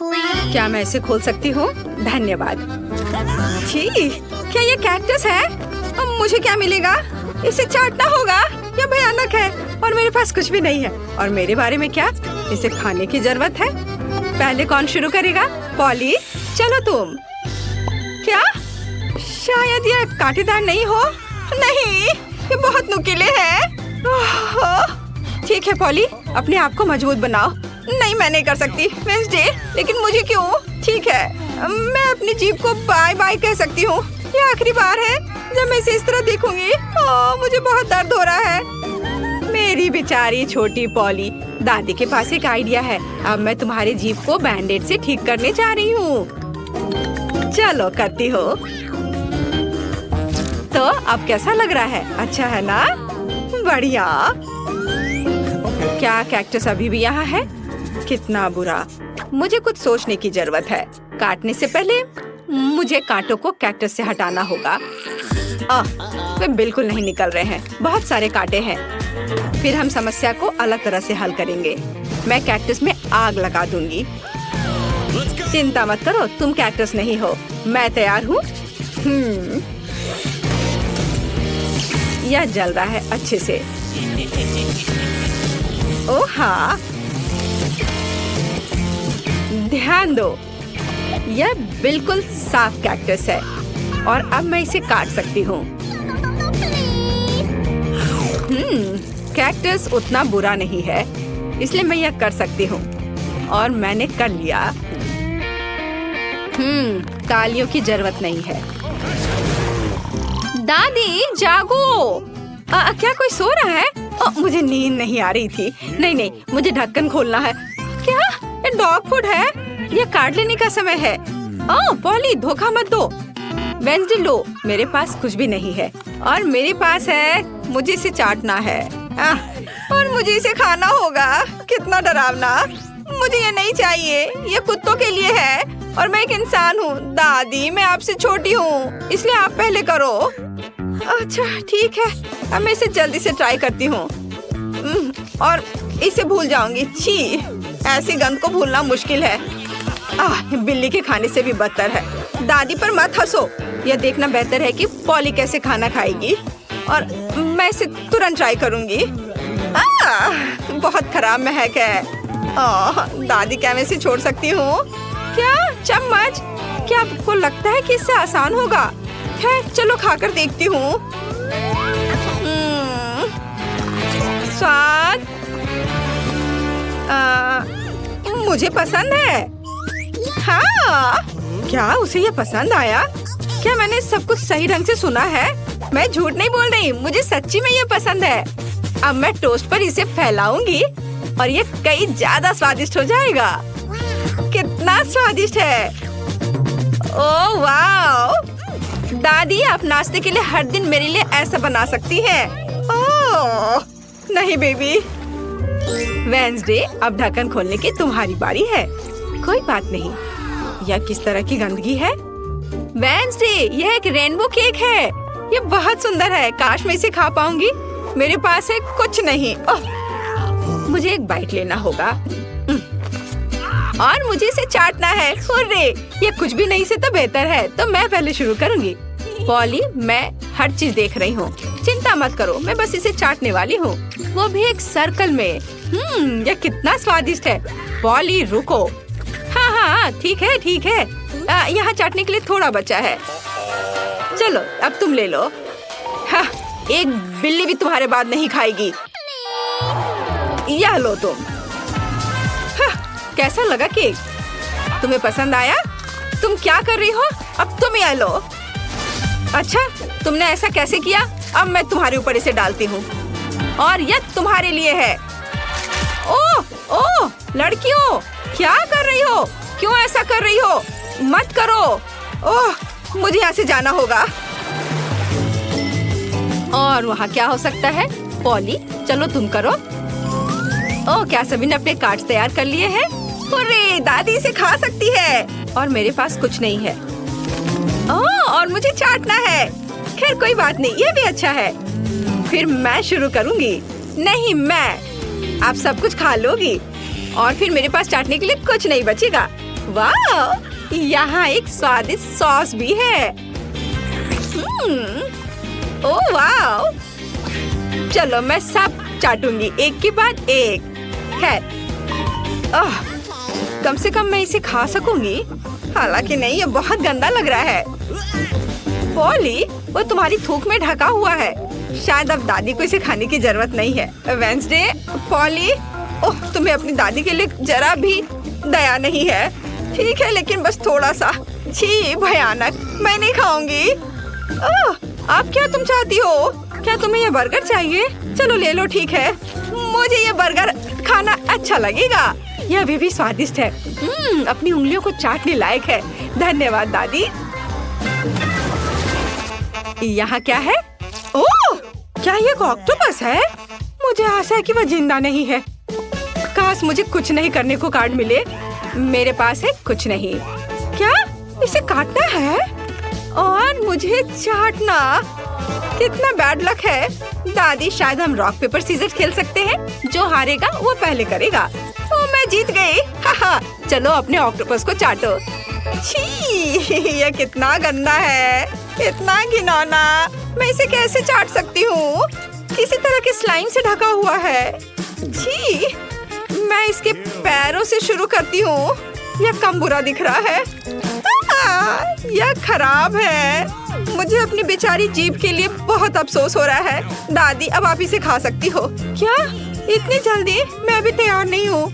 क्या मैं इसे खोल सकती हूँ? धन्यवाद। छी, क्या ये कैक्टस है? अब मुझे क्या मिलेगा? इसे चाटना होगा। यह भयानक है और मेरे पास कुछ भी नहीं है। और मेरे बारे में क्या? इसे खाने की जरूरत है। पहले कौन शुरू करेगा? पॉली, चलो तुम। क्या? शायद यह कांटेदार नहीं हो। नहीं, ये बहुत नुकीले हैं। ठीक है पॉली, अपने आप को मजबूत बनाओ। नहीं, मैं नहीं कर सकती वेडनेसडे, लेकिन मुझे क्यों? ठीक है, मैं अपनी जीभ को बाय बाय कह सकती हूँ। ये आखिरी बार है जब मैं इसे इस तरह देखूंगी। मुझे बहुत दर्द हो रहा है। मेरी बेचारी छोटी पॉली, दादी के पास एक आइडिया है। अब मैं तुम्हारी जीभ को बैंडेड से ठीक करने जा रही हूँ। चलो करती हो। तो अब कैसा लग रहा है? अच्छा है ना? बढ़िया। क्या कैक्टस अभी भी यहाँ है? कितना बुरा। मुझे कुछ सोचने की जरूरत है। काटने से पहले मुझे कांटों को कैक्टस से हटाना होगा। वे बिल्कुल नहीं निकल रहे हैं। बहुत सारे कांटे हैं। फिर हम समस्या को अलग तरह से हल करेंगे। मैं कैक्टस में आग लगा दूंगी। चिंता मत करो, तुम कैक्टस नहीं हो। मैं तैयार हूँ। यह जल रहा है अच्छे से। ओह हाँ, ध्यान दो, यह बिल्कुल साफ कैक्टस है और अब मैं इसे काट सकती हूँ। कैक्टस उतना बुरा नहीं है, इसलिए मैं यह कर सकती हूँ और मैंने कर लिया। तालियों की जरूरत नहीं है। दादी जागो। क्या कोई सो रहा है? मुझे नींद नहीं आ रही थी। नहीं, मुझे ढक्कन खोलना है। क्या ये डॉग फूड है? ये काट लेने का समय है। पॉली, धोखा मत दो। वेडनेसडे लो, मेरे पास कुछ भी नहीं है और मेरे पास है। मुझे इसे चाटना है और मुझे इसे खाना होगा। कितना डरावना। मुझे ये नहीं चाहिए। ये कुत्तों के लिए है और मैं एक इंसान हूँ। दादी, मैं आपसे छोटी हूँ, इसलिए आप पहले करो। अच्छा ठीक है, अब मैं इसे जल्दी से ट्राई करती हूँ और इसे भूल जाऊंगी। छी, ऐसी गंध को भूलना मुश्किल है। बिल्ली के खाने से भी बदतर है। दादी पर मत हंसो। यह देखना बेहतर है कि पॉली कैसे खाना खाएगी और मैं इसे तुरंत ट्राई करूंगी। बहुत खराब महक है। दादी, क्या मैं इसे छोड़ सकती हूँ? क्या चम्मच? क्या आपको लगता है कि इससे आसान होगा? खैर, चलो खाकर देखती हूँ। स्वाद मुझे पसंद है। हाँ, क्या उसे ये पसंद आया? क्या मैंने सब कुछ सही ढंग से सुना है? मैं झूठ नहीं बोल रही, मुझे सच्ची में ये पसंद है। अब मैं टोस्ट पर इसे फैलाऊंगी और ये कई ज्यादा स्वादिष्ट हो जाएगा। कितना स्वादिष्ट है। ओह वाह! दादी, आप नाश्ते के लिए हर दिन मेरे लिए ऐसा बना सकती हैं। ओह नहीं बेबी। वेडनेसडे, अब ढक्कन खोलने की तुम्हारी बारी है। कोई बात नहीं। यह किस तरह की गंदगी है? वेडनेसडे, यह एक रेनबो केक है। ये बहुत सुंदर है। काश मैं इसे खा पाऊंगी। मेरे पास है कुछ नहीं। मुझे एक बाइट लेना होगा और मुझे इसे चाटना है। हुर्रे! ये कुछ भी नहीं से तो बेहतर है। तो मैं पहले शुरू करूंगी। पॉली, मैं हर चीज देख रही हूँ। चिंता मत करो, मैं बस इसे चाटने वाली हूँ, वो भी एक सर्कल में। यह कितना स्वादिष्ट है। पॉली रुको। हाँ, ठीक है। यहाँ चाटने के लिए थोड़ा बचा है। चलो अब तुम ले लो। हाँ, एक बिल्ली भी तुम्हारे बाद नहीं खाएगी। यह लो तुम। हाँ, कैसा लगा केक? तुम्हें पसंद आया? तुम क्या कर रही हो? अब तुम यह लो। अच्छा, तुमने ऐसा कैसे किया? अब मैं तुम्हारे ऊपर इसे डालती हूँ और यह तुम्हारे लिए है। ओह, लड़कियों, क्या कर रही हो? क्यों ऐसा कर रही हो? मत करो। ओह, मुझे यहाँ से जाना होगा। और वहाँ क्या हो सकता है? पॉली, चलो तुम करो। ओह, क्या सभी ने अपने कार्ड्स तैयार कर लिए हैं? अरे, दादी इसे खा सकती है और मेरे पास कुछ नहीं है। ओह, और मुझे चाटना है। खैर कोई बात नहीं, ये भी अच्छा है। फिर मैं शुरू करूँगी। नहीं, मैं। आप सब कुछ खा लोगी और फिर मेरे पास चाटने के लिए कुछ नहीं बचेगा। वाह, यहाँ एक स्वादिष्ट सॉस भी है। ओह वाह, चलो मैं सब चाटूंगी एक के बाद एक। खैर, कम से कम मैं इसे खा सकूंगी। हालांकि नहीं, ये बहुत गंदा लग रहा है। पॉली, वो तुम्हारी थूक में ढका हुआ है। शायद अब दादी को इसे खाने की जरूरत नहीं है। वेंसडे, पॉली, ओह, तुम्हें अपनी दादी के लिए जरा भी दया नहीं है। ठीक है, लेकिन बस थोड़ा सा। छी, भयानक, मैं नहीं खाऊंगी। अब क्या तुम चाहती हो? क्या तुम्हें ये बर्गर चाहिए? चलो ले लो, ठीक है। मुझे ये बर्गर खाना अच्छा लगेगा। यह अभी भी स्वादिष्ट है। अपनी उंगलियों को चाटने लायक है। धन्यवाद दादी। यहाँ क्या है? ओह, क्या ये ऑक्टोपस है? मुझे आशा है कि वह जिंदा नहीं है। काश मुझे कुछ नहीं करने को कार्ड मिले। मेरे पास है कुछ नहीं। क्या इसे काटना है और मुझे चाटना? कितना बैड लक है। दादी, शायद हम रॉक पेपर सीजर खेल सकते हैं। जो हारेगा वो पहले करेगा। ओ, मैं जीत गई। हाहा, चलो अपने ऑक्टोपस को चाटो। छी, ये कितना गंदा है, इतना घिनौना। मैं इसे कैसे चाट सकती हूँ? किसी तरह के स्लाइम से ढका हुआ है। छी, मैं इसके पैरों से शुरू करती हूँ। यह कम बुरा दिख रहा है। यह खराब है। मुझे अपनी बेचारी जीभ के लिए बहुत अफसोस हो रहा है। दादी, अब आप इसे खा सकती हो। क्या इतनी जल्दी? मैं अभी तैयार नहीं हूँ।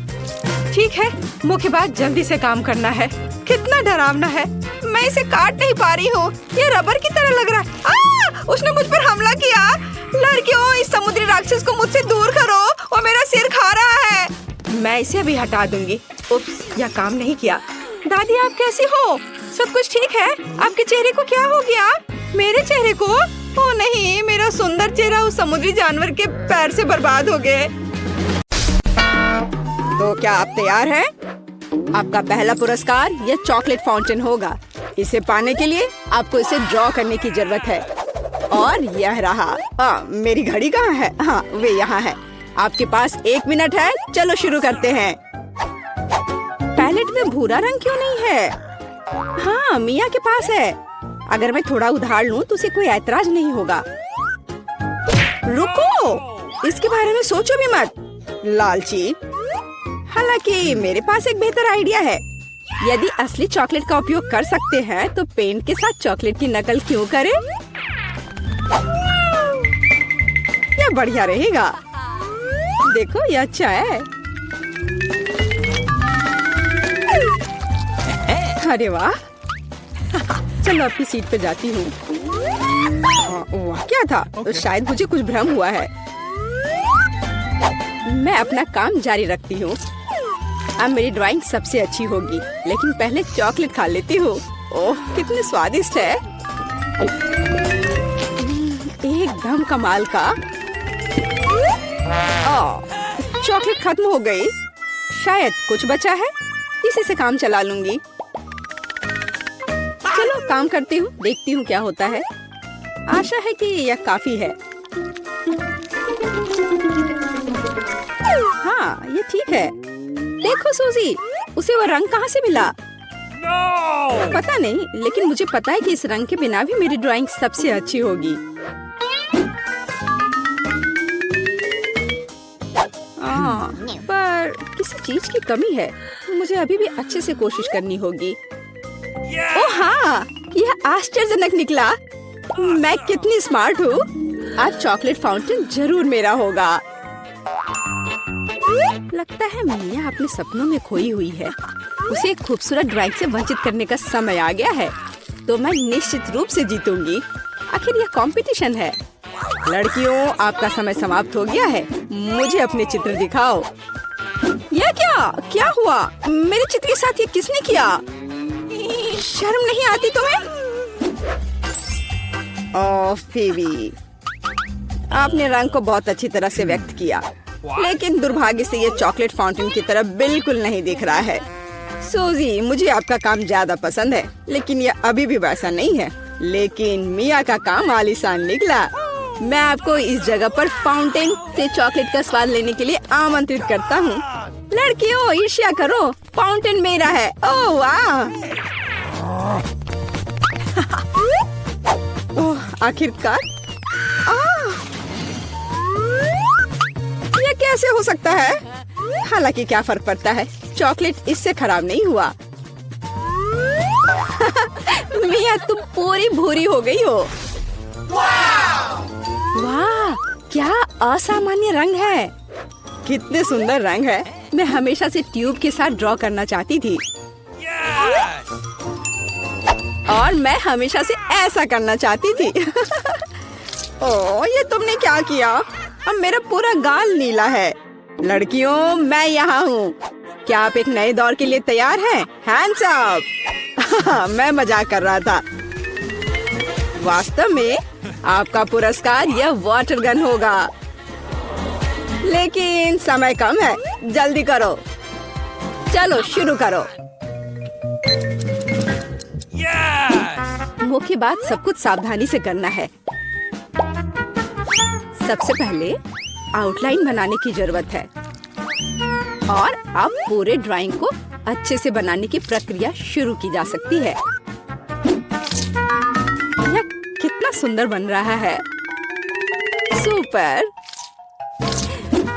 ठीक है, मुख्य बात जल्दी से काम करना है। कितना डरावना है। मैं इसे काट नहीं पा रही हूँ। ये रबर की तरह लग रहा है। उसने मुझ पर हमला किया। लड़कियों, इस समुद्री राक्षस को मुझसे दूर करो, वो मेरा सिर खा रहा है। मैं इसे अभी हटा दूंगी। उप्स, यह काम नहीं किया। दादी, आप कैसी हो? सब कुछ ठीक है? आपके चेहरे को क्या हो गया? मेरे चेहरे को? ओ नहीं, मेरा सुंदर चेहरा उस समुद्री जानवर के पैर से बर्बाद हो गए। तो क्या आप तैयार हैं? आपका पहला पुरस्कार यह चॉकलेट फाउंटेन होगा। इसे पाने के लिए आपको इसे ड्रॉ करने की जरूरत है। और यह रहा। मेरी घड़ी कहाँ है? हाँ, वे यहाँ है। आपके पास 1 मिनट है। चलो शुरू करते हैं। पैलेट में भूरा रंग क्यों नहीं है? हाँ, मिया के पास है। अगर मैं थोड़ा उधार लूं तो उसे कोई ऐतराज नहीं होगा। रुको, इसके बारे में सोचो भी मत, लालची। हालांकि मेरे पास एक बेहतर आइडिया है। यदि असली चॉकलेट का उपयोग कर सकते हैं तो पेंट के साथ चॉकलेट की नकल क्यों करें? यह बढ़िया रहेगा। देखो, यह अच्छा है। अरे वाह, चलो अपनी सीट पे जाती हूँ। वाह, क्या था? तो शायद मुझे कुछ भ्रम हुआ है। मैं अपना काम जारी रखती हूँ। अब मेरी ड्राइंग सबसे अच्छी होगी, लेकिन पहले चॉकलेट खा लेती हूँ। ओह, कितने स्वादिष्ट है। एकदम कमाल का। चॉकलेट खत्म हो गई। शायद कुछ बचा है, इसी से काम चला लूंगी। चलो काम करती हूँ, देखती हूँ क्या होता है। आशा है कि यह काफी है। हाँ, ये ठीक है। देखो सूजी, उसे वो रंग कहाँ से मिला? पता नहीं, लेकिन मुझे पता है कि इस रंग के बिना भी मेरी ड्राइंग सबसे अच्छी होगी। पर किसी चीज की कमी है। मुझे अभी भी अच्छे से कोशिश करनी होगी। ओह हाँ, यह आश्चर्यजनक निकला। मैं कितनी स्मार्ट हूँ। आज चॉकलेट फाउंटेन जरूर मेरा होगा। लगता है मिया अपने सपनों में खोई हुई है। उसे एक खूबसूरत ड्राइंग से वंचित करने का समय आ गया है, तो मैं निश्चित रूप से जीतूंगी। आखिर यह कंपटीशन है। लड़कियों, आपका समय समाप्त हो गया है। मुझे अपने चित्र दिखाओ। यह क्या हुआ? मेरे चित्र के साथ ये किसने किया? शर्म नहीं आती तुम्हें? ओह फीबी, आपने रंग को बहुत अच्छी तरह से व्यक्त किया, लेकिन दुर्भाग्य से ये चॉकलेट फाउंटेन की तरह बिल्कुल नहीं दिख रहा है। सूजी, मुझे आपका काम ज्यादा पसंद है, लेकिन ये अभी भी वैसा नहीं है। लेकिन मिया का काम आलीशान निकला। मैं आपको इस जगह पर फाउंटेन से चॉकलेट का स्वाद लेने के लिए आमंत्रित करता हूँ। लड़कियों, ईर्ष्या करो, फाउंटेन मेरा है। ओह वाह! ओह, आखिरकार। ये कैसे हो सकता है? हालांकि क्या फर्क पड़ता है, चॉकलेट इससे खराब नहीं हुआ। मिया तुम पूरी भूरी हो गई हो। वाह, क्या असामान्य रंग है। कितने सुंदर रंग है। मैं हमेशा से ट्यूब के साथ ड्रॉ करना चाहती थी। और मैं हमेशा से ऐसा करना चाहती थी। ओह, ये तुमने क्या किया? अब मेरा पूरा गाल नीला है। लड़कियों, मैं यहाँ हूँ। क्या आप एक नए दौर के लिए तैयार हैं? Hands up. मैं मजाक कर रहा था। वास्तव में आपका पुरस्कार यह वाटर गन होगा। लेकिन समय कम है, जल्दी करो। चलो शुरू करो। मुख्य बात सब कुछ सावधानी से करना है। सबसे पहले आउटलाइन बनाने की जरूरत है और अब पूरे ड्राइंग को अच्छे से बनाने की प्रक्रिया शुरू की जा सकती है। यह कितना सुंदर बन रहा है। सुपर!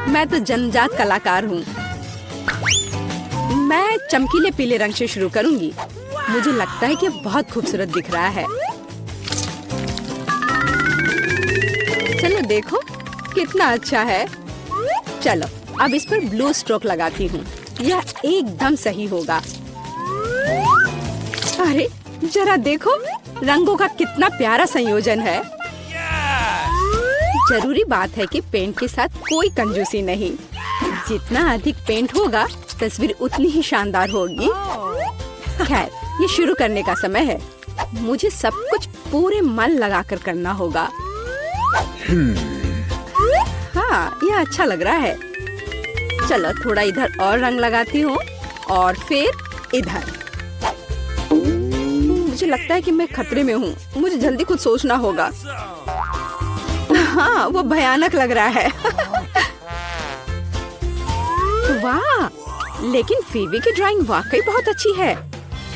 मैं तो जन्मजात कलाकार हूँ। मैं चमकीले पीले रंग से शुरू करूंगी। मुझे लगता है कि बहुत खूबसूरत दिख रहा है। चलो देखो कितना अच्छा है। चलो अब इस पर ब्लू स्ट्रोक लगाती हूँ। यह एकदम सही होगा। अरे जरा देखो, रंगों का कितना प्यारा संयोजन है। जरूरी बात है कि पेंट के साथ कोई कंजूसी नहीं। जितना अधिक पेंट होगा, तस्वीर उतनी ही शानदार होगी। खैर, ये शुरू करने का समय है। मुझे सब कुछ पूरे मन लगाकर करना होगा। हाँ, यह अच्छा लग रहा है। चलो थोड़ा इधर और रंग लगाती हूँ और फिर इधर। मुझे लगता है कि मैं खतरे में हूँ। मुझे जल्दी कुछ सोचना होगा। हाँ, वो भयानक लग रहा है। वाह! लेकिन फीवी की ड्राइंग वाकई बहुत अच्छी है।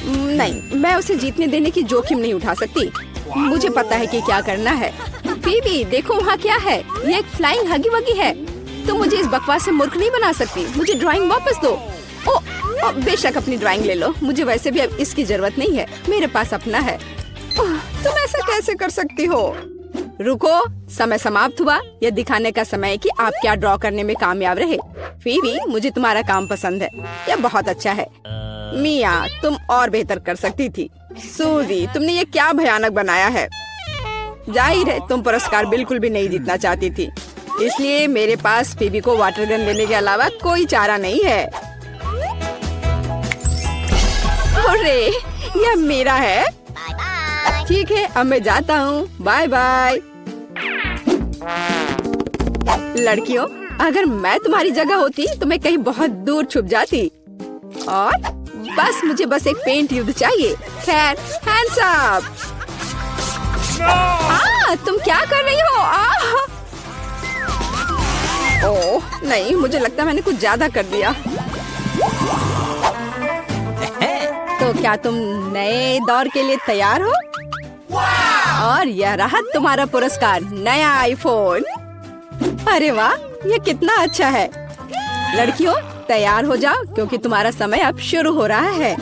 नहीं, मैं उसे जीतने देने की जोखिम नहीं उठा सकती। मुझे पता है कि क्या करना है। फीवी, देखो वहाँ क्या है। ये एक फ्लाइंग हगी वगी है। तुम मुझे इस बकवास से मूर्ख नहीं बना सकती। मुझे ड्राइंग वापस दो। ओ, बेशक अपनी ड्राइंग ले लो। मुझे वैसे भी अब इसकी जरूरत नहीं है। मेरे पास अपना है। तुम ऐसा कैसे कर सकती हो? रुको, समय समाप्त हुआ। यह दिखाने का समय है कि आप क्या ड्रॉ करने में कामयाब रहे। फीवी, मुझे तुम्हारा काम पसंद है। यह बहुत अच्छा है। मिया, तुम और बेहतर कर सकती थी। सूजी, तुमने ये क्या भयानक बनाया है। जाहिर है तुम पुरस्कार बिल्कुल भी नहीं जीतना चाहती थी, इसलिए मेरे पास फीवी को वाटर गन देने के अलावा कोई चारा नहीं है। अरे, यह मेरा है। ठीक है, अब मैं जाता हूँ। Bye bye. लड़कियों, अगर मैं तुम्हारी जगह होती तो मैं कहीं बहुत दूर छुप जाती और मुझे बस एक पेंट युद्ध चाहिए। खैर, हैंड्स अप। तुम क्या कर रही हो? ओह नहीं, मुझे लगता है मैंने कुछ ज्यादा कर दिया। तो क्या तुम नए दौर के लिए तैयार हो? और यह रहा तुम्हारा पुरस्कार, नया आईफोन। अरे वाह, ये कितना अच्छा है। लड़कियों, तैयार हो जाओ क्योंकि तुम्हारा समय अब शुरू हो रहा है।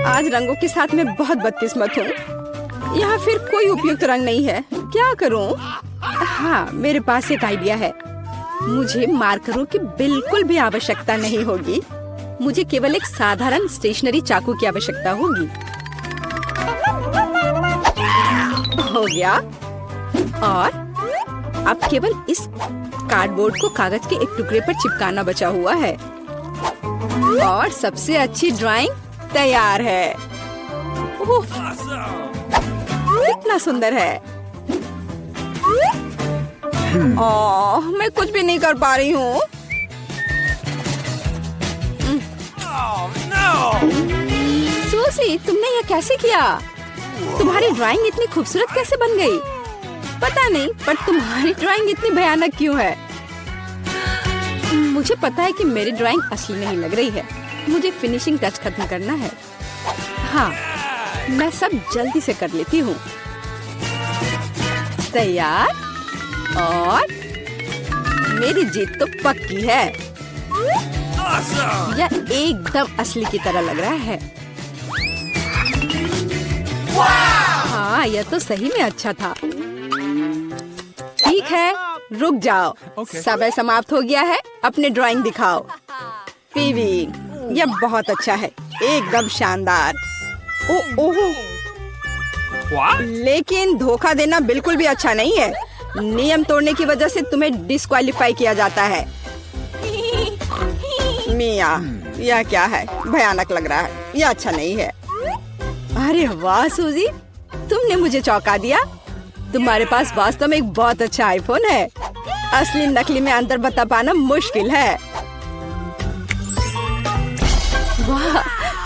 आज रंगों के साथ मैं बहुत बदकिस्मत हूँ। यहाँ फिर कोई उपयुक्त रंग नहीं है। क्या करूँ? हाँ, मेरे पास एक आइडिया है। मुझे मार्करों की बिल्कुल भी आवश्यकता नहीं होगी। मुझे केवल एक साधारण स्टेशनरी चाकू की आवश्यकता होगी। हो गया। और अब केवल इस कार्डबोर्ड को कागज के एक टुकड़े पर चिपकाना बचा हुआ है और सबसे अच्छी ड्राइंग तैयार है। कितना सुंदर है। ओह, मैं कुछ भी नहीं कर पा रही हूँ। सूसी, तुमने ये कैसे किया? तुम्हारी ड्राइंग इतनी खूबसूरत कैसे बन गई? पता नहीं, पर तुम्हारी ड्राइंग इतनी भयानक क्यों है? मुझे पता है कि मेरी ड्राइंग असली नहीं लग रही है। मुझे फिनिशिंग टच खत्म करना है। हाँ, मैं सब जल्दी से कर लेती हूँ। तैयार, और मेरी जीत तो पक्की है। यह एकदम असली की तरह लग रहा है। हाँ, यह तो सही में अच्छा था। ठीक है, रुक जाओ। समय समाप्त हो गया है। अपने ड्राइंग दिखाओ। फीवी, यह बहुत अच्छा है, एकदम शानदार। ओह, लेकिन धोखा देना बिल्कुल भी अच्छा नहीं है। नियम तोड़ने की वजह से तुम्हें डिस्क्वालीफाई किया जाता है। मिया, यह क्या है? भयानक लग रहा है, यह अच्छा नहीं है। अरे वाह सूजी, तुमने मुझे चौंका दिया। तुम्हारे पास वास्तव में एक बहुत अच्छा आईफोन है। असली नकली में अंतर बता पाना मुश्किल है। वाह,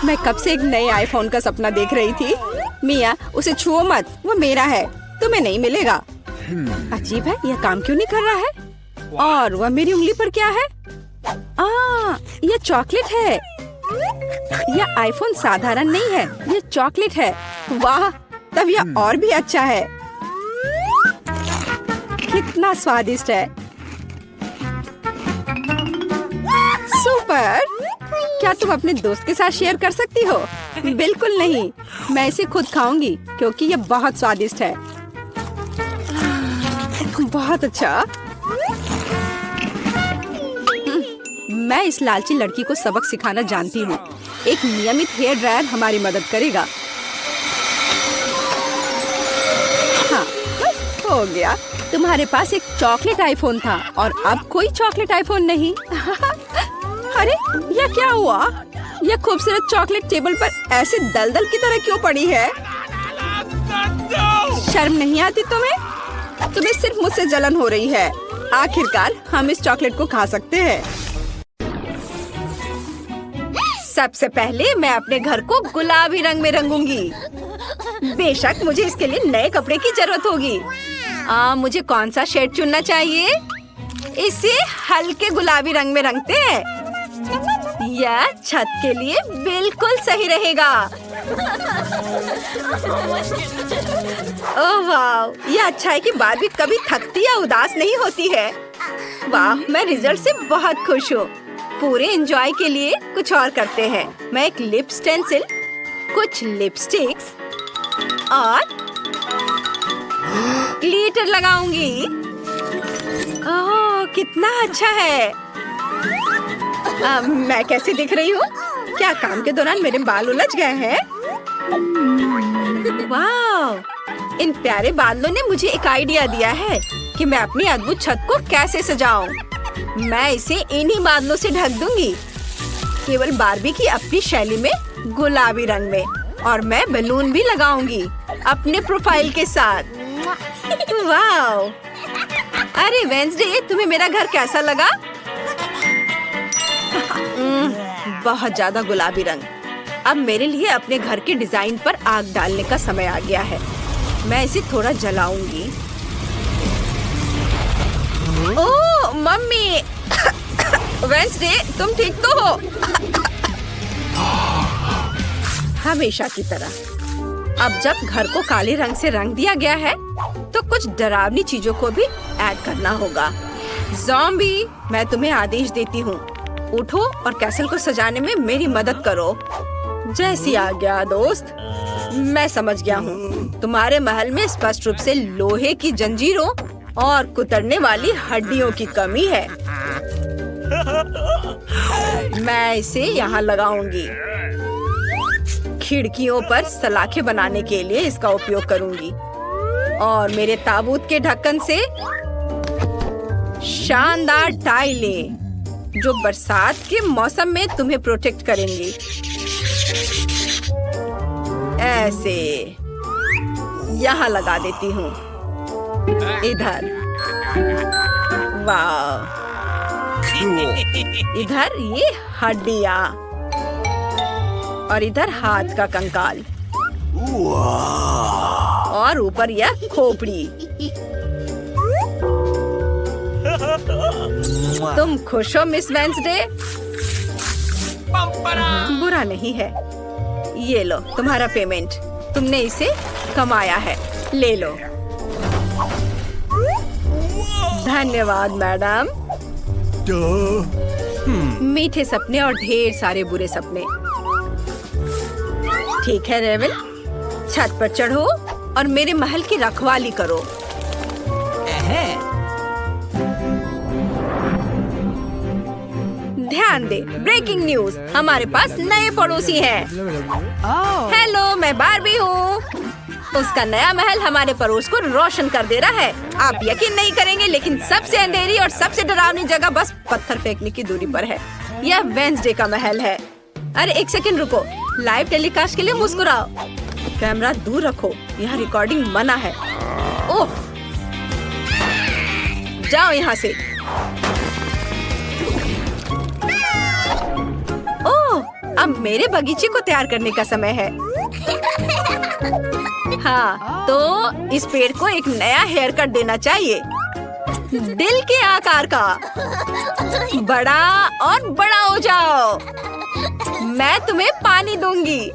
मैं कब से एक नए आईफोन का सपना देख रही थी। मिया, उसे छुओ मत, वो मेरा है, तुम्हें नहीं मिलेगा। अजीब है, यह काम क्यों नहीं कर रहा है? और वह मेरी उंगली पर क्या है? यह चॉकलेट है। यह आईफोन साधारण नहीं है, यह चॉकलेट है। वाह, तब यह और भी अच्छा है। कितना स्वादिष्ट है। सुपर! क्या तुम अपने दोस्त के साथ शेयर कर सकती हो? बिल्कुल नहीं, मैं इसे खुद खाऊंगी क्योंकि यह बहुत स्वादिष्ट है। बहुत अच्छा। मैं इस लालची लड़की को सबक सिखाना जानती हूँ। एक नियमित हेयर ड्रायर हमारी मदद करेगा। हाँ, बस हो गया। तुम्हारे पास एक चॉकलेट आईफोन था और अब कोई चॉकलेट आईफोन नहीं। अरे, यह क्या हुआ? यह खूबसूरत चॉकलेट टेबल पर ऐसे दलदल की तरह क्यों पड़ी है? शर्म नहीं आती तुम्हें? तुम्हें सिर्फ मुझसे जलन हो रही है। आखिरकार हम इस चॉकलेट को खा सकते हैं। सबसे पहले मैं अपने घर को गुलाबी रंग में रंगूंगी। बेशक मुझे इसके लिए नए कपड़े की जरूरत होगी। मुझे कौन सा शेड चुनना चाहिए? इसे हल्के गुलाबी रंग में रंगते हैं। यह छत के लिए बिल्कुल सही रहेगा। ओह वाह, यह अच्छा है कि बारबी कभी थकती या उदास नहीं होती है। वाह, मैं रिजल्ट से बहुत खुश हूँ। पूरे एंजॉय के लिए कुछ और करते हैं। मैं एक लिप स्टेंसिल, कुछ लिपस्टिक्स और ग्लिटर लगाऊंगी। ओह, कितना अच्छा है। मैं कैसे दिख रही हूँ? क्या काम के दौरान मेरे बाल उलझ गए हैं? वाह, इन प्यारे बालों ने मुझे एक आइडिया दिया है कि मैं अपनी अद्भुत छत को कैसे सजाऊं। मैं इसे इन्हीं बादलों से ढक दूंगी, केवल बारबी की अपनी शैली में गुलाबी रंग में। और मैं बलून भी लगाऊंगी अपने प्रोफाइल के साथ। वाह! अरे वेंसडे, तुम्हें मेरा घर कैसा लगा? बहुत ज्यादा गुलाबी रंग। अब मेरे लिए अपने घर के डिजाइन पर आग डालने का समय आ गया है। मैं इसे थोड़ा जलाऊंगी। ओह मम्मी! वेंसडे, तुम ठीक तो हो? हमेशा की तरह। अब जब घर को काले रंग से रंग दिया गया है, तो कुछ डरावनी चीजों को भी ऐड करना होगा। ज़ॉम्बी, मैं तुम्हें आदेश देती हूँ, उठो और कैसल को सजाने में मेरी मदद करो। जैसी आ गया दोस्त। मैं समझ गया हूँ, तुम्हारे महल में स्पष्ट रूप से लोहे की जंजीरों और कुतरने वाली हड्डियों की कमी है। मैं इसे यहाँ लगाऊंगी। खिड़कियों पर सलाखें बनाने के लिए इसका उपयोग करूंगी। और मेरे ताबूत के ढक्कन से शानदार टाइलें, जो बरसात के मौसम में तुम्हें प्रोटेक्ट करेंगी। ऐसे यहाँ लगा देती हूँ। इधर, वाह! इधर ये हड्डियाँ और इधर हाथ का कंकाल और ऊपर यह खोपड़ी। तुम खुश हो मिस वेंसडे? बुरा नहीं है। ये लो तुम्हारा पेमेंट, तुमने इसे कमाया है, ले लो। धन्यवाद मैडम। मीठे सपने और ढेर सारे बुरे सपने। ठीक है रेवन, छत पर चढ़ो और मेरे महल की रखवाली करो। ध्यान दे, ब्रेकिंग न्यूज, हमारे पास नए पड़ोसी हैं। हेलो, मैं बार्बी हूँ। उसका नया महल हमारे पड़ोस को रोशन कर दे रहा है। आप यकीन नहीं करेंगे, लेकिन सबसे अंधेरी और सबसे डरावनी जगह बस पत्थर फेंकने की दूरी पर है। यह वेंसडे का महल है। अरे एक सेकंड रुको, लाइव टेलीकास्ट के लिए मुस्कुराओ। कैमरा दूर रखो, यहाँ रिकॉर्डिंग मना है। ओह, जाओ यहाँ से। ओह, अब मेरे बगीचे को तैयार करने का समय है। हाँ, तो इस पेड़ को एक नया हेयर कट देना चाहिए, दिल के आकार का। बड़ा और बड़ा हो जाओ। मैं तुम्हें पानी दूंगी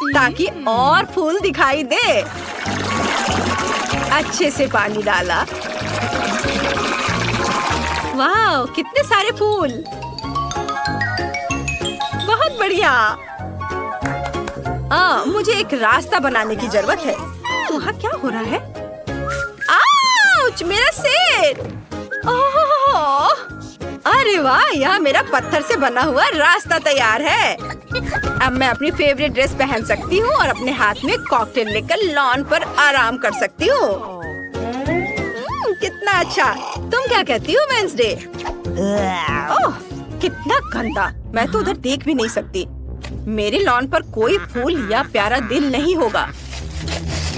ताकि और फूल दिखाई दे। अच्छे से पानी डाला। वाह, कितने सारे फूल, बहुत बढ़िया। मुझे एक रास्ता बनाने की जरूरत है। वहाँ क्या हो रहा है? आउच, मेरा सिर। ओह, अरे वाह, यहाँ मेरा पत्थर से बना हुआ रास्ता तैयार है। अब मैं अपनी फेवरेट ड्रेस पहन सकती हूँ और अपने हाथ में कॉकटेल लेकर लॉन पर आराम कर सकती हूँ। कितना अच्छा। तुम क्या कहती हो वेंसडे? ओह, कितना गंदा। मैं तो उधर देख भी नहीं सकती। मेरे लॉन पर कोई फूल या प्यारा दिल नहीं होगा।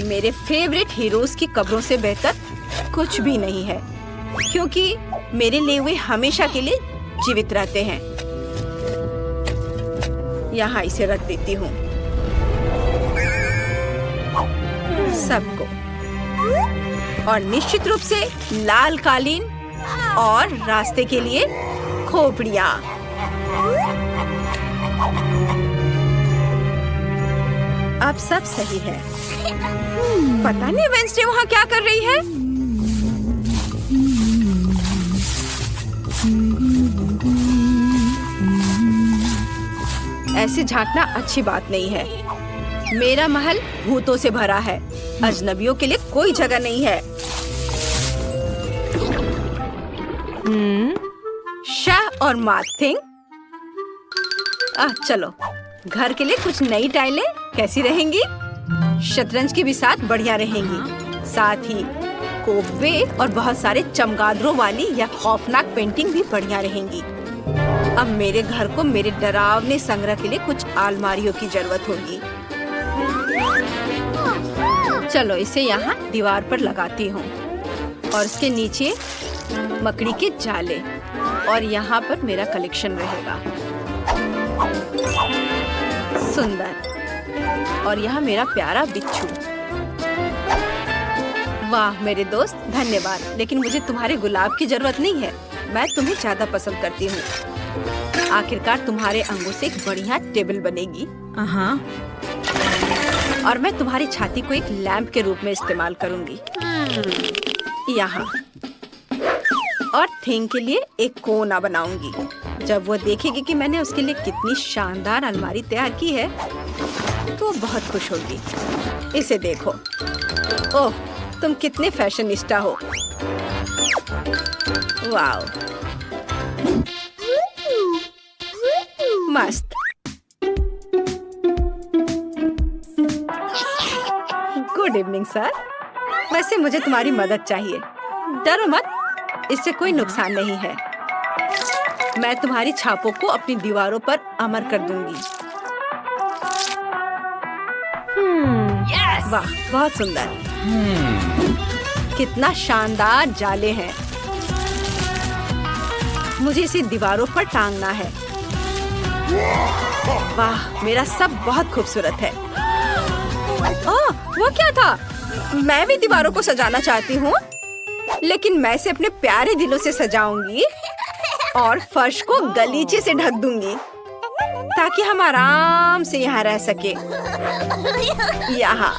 मेरे फेवरेट हीरोज की कब्रों से बेहतर कुछ भी नहीं है, क्योंकि मेरे लिए वे हमेशा के लिए जीवित रहते हैं। यहाँ इसे रख देती हूँ सबको, और निश्चित रूप से लाल कालीन और रास्ते के लिए खोपड़ियाँ। अब सब सही है। पता नहीं वेंसडे वहाँ क्या कर रही है। ऐसे झांकना अच्छी बात नहीं है। मेरा महल भूतों से भरा है। अजनबियों के लिए कोई जगह नहीं है। शाह और माथिंग, चलो, घर के लिए कुछ नई टाइलें कैसी रहेंगी? शतरंज की भी साथ बढ़िया रहेंगी। साथ ही कोबे और बहुत सारे चमगादड़ों वाली या खौफनाक पेंटिंग भी बढ़िया रहेंगी। अब मेरे घर को मेरे डरावने संग्रह के लिए कुछ अलमारियों की जरूरत होगी। चलो, इसे यहाँ दीवार पर लगाती हूँ और इसके नीचे मकड़ी के जाले, और यहाँ पर मेरा कलेक्शन रहेगा। सुंदर। और यहाँ मेरा प्यारा बिच्छू। वाह मेरे दोस्त, धन्यवाद, लेकिन मुझे तुम्हारे गुलाब की जरूरत नहीं है। मैं तुम्हें ज्यादा पसंद करती हूँ। आखिरकार तुम्हारे अंगों से एक बढ़िया टेबल बनेगी। और मैं तुम्हारी छाती को एक लैंप के रूप में इस्तेमाल करूंगी यहाँ, और थिंग के लिए एक कोना बनाऊंगी। जब वो देखेगी कि मैंने उसके लिए कितनी शानदार अलमारी तैयार की है, तो वो बहुत खुश होगी। इसे देखो। ओह, तुम कितने फैशनिस्टा हो। वाओ, मस्त। Good evening sir. वैसे मुझे तुम्हारी मदद चाहिए। डरो मत, इससे कोई नुकसान नहीं है। मैं तुम्हारी छापों को अपनी दीवारों पर अमर कर दूंगी। वाह, बहुत सुंदर। कितना शानदार जाले हैं। मुझे इसे दीवारों पर टांगना है। वाह, मेरा सब बहुत खूबसूरत है। ओह, वो क्या था? मैं भी दीवारों को सजाना चाहती हूँ, लेकिन मैं इसे अपने प्यारे दिलों से सजाऊंगी। और फर्श को गलीचे से ढक दूंगी ताकि हम आराम से यहाँ रह सके। यहाँ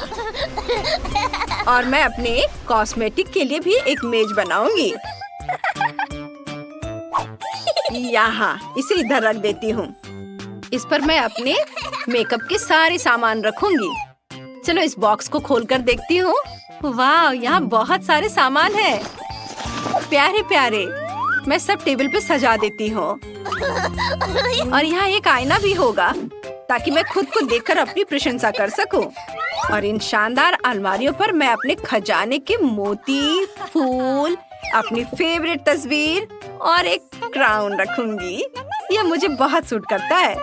और मैं अपने कॉस्मेटिक के लिए भी एक मेज बनाऊंगी। यहाँ इसे इधर रख देती हूँ। इस पर मैं अपने मेकअप के सारे सामान रखूंगी। चलो इस बॉक्स को खोलकर देखती हूँ। वाह, यहाँ बहुत सारे सामान हैं, प्यारे प्यारे। मैं सब टेबल पे सजा देती हूँ और यहाँ एक आईना भी होगा ताकि मैं खुद को देखकर अपनी प्रशंसा कर सकूं। और इन शानदार अलमारियों पर मैं अपने खजाने के मोती, फूल, अपनी फेवरेट तस्वीर और एक क्राउन रखूंगी। यह मुझे बहुत सूट करता है।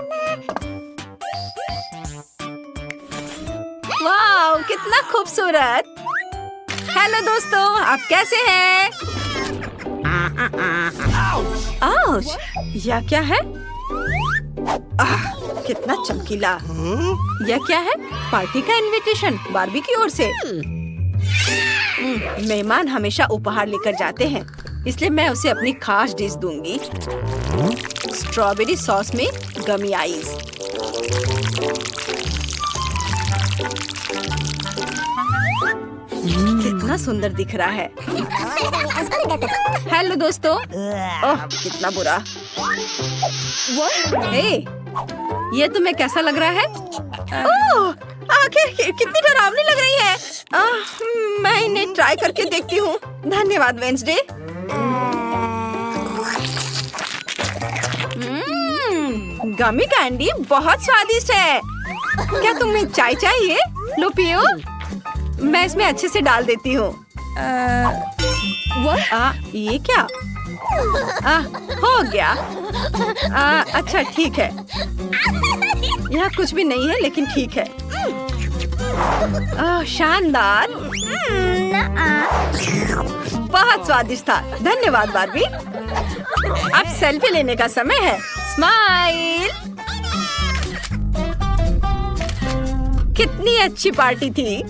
वाह, कितना खूबसूरत। हेलो दोस्तों, आप कैसे हैं? आउच, यह क्या है? कितना चमकीला। यह क्या है? पार्टी का इनविटेशन बार्बी की ओर से। मेहमान हमेशा उपहार लेकर जाते हैं, इसलिए मैं उसे अपनी खास डिश दूंगी। स्ट्रॉबेरी सॉस में गमी आइस। कितना सुंदर दिख रहा है। हेलो दोस्तों। ओह, कितना बुरा। हे, ये तुम्हें कैसा लग रहा है? ओह, आखिर कितनी डरावनी लग रही है। मैं इन्हें ट्राई करके देखती हूँ। धन्यवाद वेंसडे। गमी कैंडी बहुत स्वादिष्ट है। क्या तुम्हें चाय चाहिए? लो पियो। मैं इसमें अच्छे से डाल देती हूँ। ये क्या? हो गया। अच्छा ठीक है। यहाँ कुछ भी नहीं है, लेकिन ठीक है। शानदार। बहुत स्वादिष्ट था। धन्यवाद बार्बी। अब सेल्फी लेने का समय है। स्माइल। कितनी अच्छी पार्टी थी।